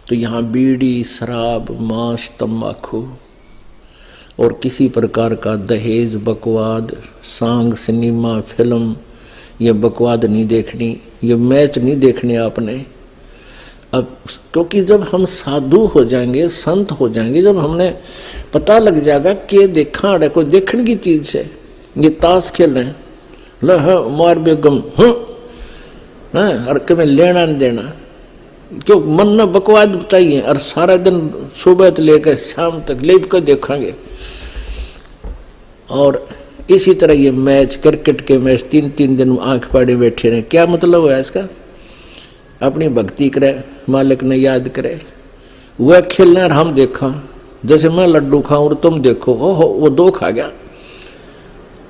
तो यहाँ बीड़ी, शराब, मांस, तंबाकू और किसी प्रकार का दहेज, बकवाद, सांग, सिनेमा, फिल्म, ये बकवाद नहीं देखनी, ये मैच नहीं देखने आपने। अब क्योंकि जब हम साधु हो जाएंगे, संत हो जाएंगे, जब हमने पता लग जाएगा कि देखा है कोई देखने की चीज है, ये ताश खेल रहे हैं, मार बेगम और कभी लेना नहीं देना, क्यों मन में बकवाद चाहिए और सारा दिन सुबह से लेकर शाम तक लेप कर देखेंगे। और इसी तरह ये मैच, क्रिकेट के मैच 3-3 दिन आंख फाड़े बैठे रहे, क्या मतलब है इसका? अपनी भक्ति करे, मालिक ने याद करे, वह खेलना और हम देखा, जैसे मैं लड्डू खाऊं और तुम देखो, ओहो वो 2 खा गया,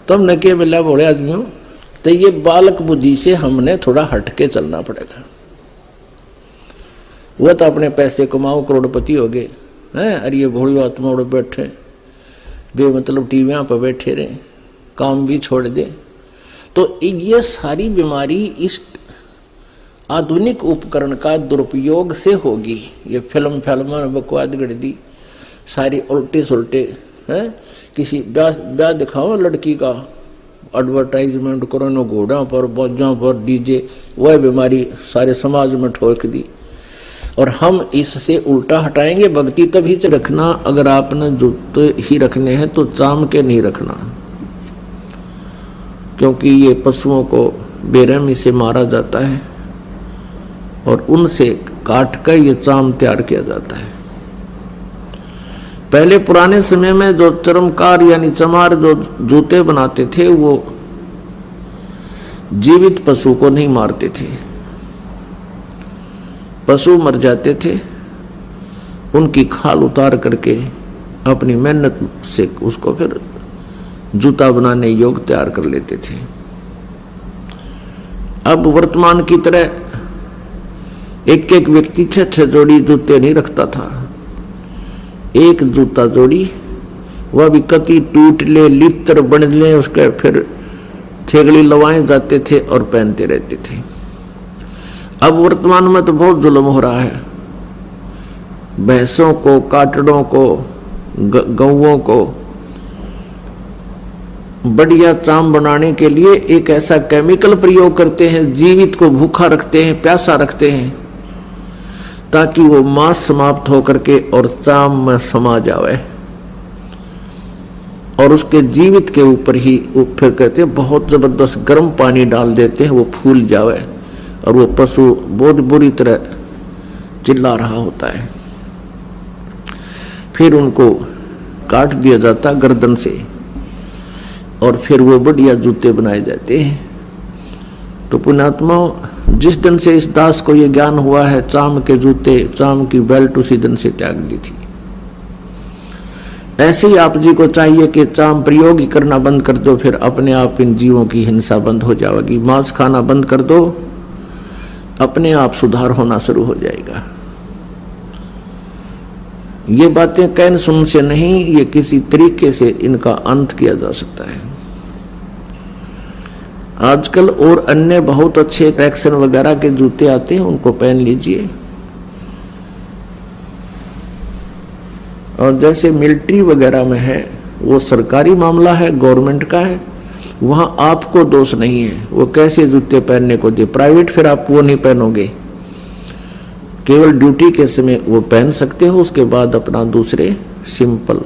तुम न के मिला बोले आदमियों। तो ये बालक बुद्धि से हमने थोड़ा हटके चलना पड़ेगा। वह तो अपने पैसे कमाओ, करोड़पति हो गए हैं, अरे ये भोली आत्मा उड़ बैठे बेमतलब टीवियां पर बैठे रहे, काम भी छोड़ दे। तो ये सारी बीमारी इस आधुनिक उपकरण का दुरुपयोग से होगी। ये फिल्म बकवाद गढ़ दी, सारी उल्टे सुलटे हैं, किसी ब्याह दिखाओ लड़की का एडवर्टाइजमेंट करो, न घोड़ा पर, बोझों पर, डीजे, वह बीमारी सारे समाज में ठोक दी। और हम इससे उल्टा हटाएंगे। भक्ति तभी से रखना, अगर आपने जूते ही रखने हैं तो चाम के नहीं रखना, क्योंकि ये पशुओं को बेरहमी से मारा जाता है और उनसे काट कर ये चाम तैयार किया जाता है। पहले पुराने समय में जो चर्मकार यानी चमार जो जूते बनाते थे, वो जीवित पशु को नहीं मारते थे। पशु मर जाते थे, उनकी खाल उतार करके अपनी मेहनत से उसको फिर जूता बनाने योग्य तैयार कर लेते थे। अब वर्तमान की तरह एक एक व्यक्ति 6-6 जोड़ी जूते नहीं रखता था। एक जूता जोड़ी, वह भी कति टूट ले, लित्र बन ले, उसके फिर थेगड़ी लवाए जाते थे और पहनते रहते थे। अब वर्तमान में तो बहुत जुल्म हो रहा है। भैंसों को, काटड़ों को, गौओं को बढ़िया चाम बनाने के लिए एक ऐसा केमिकल प्रयोग करते हैं, जीवित को भूखा रखते हैं, प्यासा रखते हैं, ताकि वो मांस समाप्त होकर के और चाम में समा जावे। और उसके जीवित के ऊपर ही वो फिर कहते हैं बहुत जबरदस्त गर्म पानी डाल देते हैं, वो फूल जावे और वो पशु बहुत बुरी तरह चिल्ला रहा होता है। फिर उनको काट दिया जाता गर्दन से और फिर वो बढ़िया जूते बनाए जाते हैं। तो पुण्यात्मा, जिस दिन से इस दास को ये ज्ञान हुआ है, चाम के जूते, चाम की बेल्ट उसी दिन से त्याग दी थी। ऐसे ही आप जी को चाहिए कि चाम प्रयोग ही करना बंद कर दो, फिर अपने आप इन जीवों की हिंसा बंद हो जाएगी। मांस खाना बंद कर दो, अपने आप सुधार होना शुरू हो जाएगा। ये बातें कहने सुन से नहीं, ये किसी तरीके से इनका अंत किया जा सकता है। आजकल और अन्य बहुत अच्छे ट्रैक्शन वगैरह के जूते आते हैं, उनको पहन लीजिए। और जैसे मिलिट्री वगैरह में है, वो सरकारी मामला है, गवर्नमेंट का है, वहां आपको दोष नहीं है वो कैसे जूते पहनने को दे। प्राइवेट फिर आप वो नहीं पहनोगे, केवल ड्यूटी के समय वो पहन सकते हो, उसके बाद अपना दूसरे सिंपल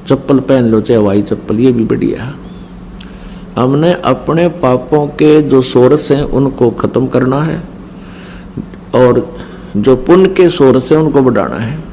चप्पल पहन लो, चाहे हवाई चप्पल, ये भी बढ़िया है। हमने अपने पापों के जो सोर्स हैं उनको खत्म करना है और जो पुण्य के सोर्स हैं उनको बढ़ाना है।